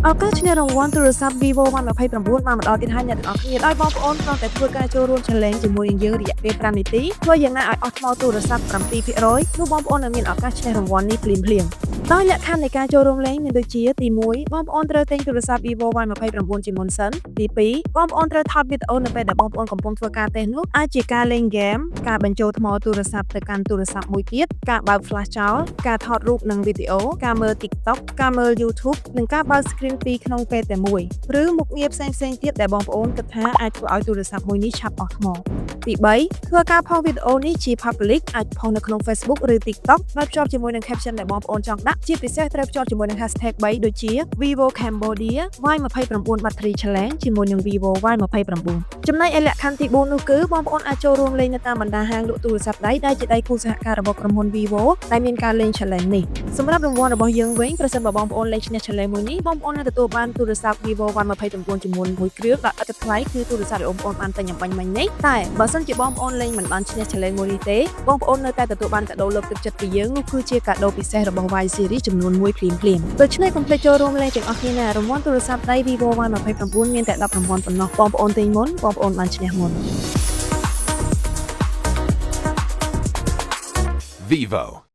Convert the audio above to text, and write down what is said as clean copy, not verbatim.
ឱកាសឈ្នះរង្វាន់ទូរស័ព្ទ Vivo Y29 បានមកដល់ទៀតហើយអ្នកទាំងអស់គ្នាដោយបងប្អូនគ្រាន់តែធ្វើការចូលរួម challenge ជាមួយនឹងយើងរយៈពេល5នាទីធ្វើយ៉ាងណាឲ្យអស់ថ្មទូរស័ព្ទ 7% នោះបងប្អូននឹងមានឱកាសឈ្នះរង្វាន់នេះភ្លាមៗដោយលក្ខខណ្ឌនៃការចូលរួមលេងមានដូចជាទី1បងប្អូនត្រូវទិញទូរស័ព្ទ Vivo Y29 ជាមុនសិនទី2បងប្អូនត្រូវថតវីដេអូនៅពេលដែលបងប្អូនកំពុងធ្វើការតេស្តនោះអាចជាការលេងហ្គេមការបញ្ចូលថ្មទូរស័ព្ទទៅកាន់ទូរស័ព្ទមួយទៀតការបើក flash ចោលការថតរូបនិងវីដេអូការមើល TikTok ការមើល YouTube និងការបើក screen ពីរក្នុងពេលតែមួយឬមុខងារផ្សេងៗទៀតដែលបងប្អូនគិតថាអាចធ្វើឲ្យទូរស័ព្ទមួយនេះឆាប់អស់ថ្មទី3ធ្វើការផុសវីដេអូនេះជា public អាចផុសនៅក្នុង Facebook ឬ TikTok ដោយភ្ជាប់ជាមួយនឹង caption ដែលបងប្អូនចង់ដាក់ជាពិសេសត្រូវភ្ជាប់ជាមួយនឹង hashtag 3ដូចជា Vivo Cambodia Y29 Battery Challenge ជាមួយនឹង Vivo Y29 ចំណែកឯលក្ខខណ្ឌទី4នោះគឺបងប្អូនអាចចូលរួមលេងនៅតាមបណ្ដាហាងលក់ទូរស័ព្ទដៃដែលជាដៃគូសហការរបស់ក្រុមហ៊ុន Vivo ដែលមានការលេង challenge នេះសម្រាប់រង្វាន់របស់យើងវិញប្រសិនបើបងប្អូនលេងឈ្នះ challenge មួយនេះបងប្អូននឹងទទួលបានទូរស័ព្ទ Vivo Y29 ចំនួន1គ្រឿងដោយឥតគិតថ្លៃគឺទូរស័ព្ទដែលបងប្អូនបានទិញអំបញ្ញមិញនេះតែបើសិនជាបងប្អូនលេងមិនបានឈ្នះ challenge មួយនេះទេបងប្អូននៅតែទទួលបានកាដូលើកទឹកចិត្តពីយើងនោះគឺជាកាដូពិសេសរបស់ Y Series ចំនួន1ភ្លាមៗដូច្នេះកុំភ្លេចចូលរួមលេងទាំងអស់គ្នាណារង្វាន់ទូរស័ព្ទដៃ Vivo Y29 មានតែ10រង្វាន់ប៉ុណ្ណោះបងប្អូនទិញមុនបងប្អូនបានឈ្នះមុន Vivo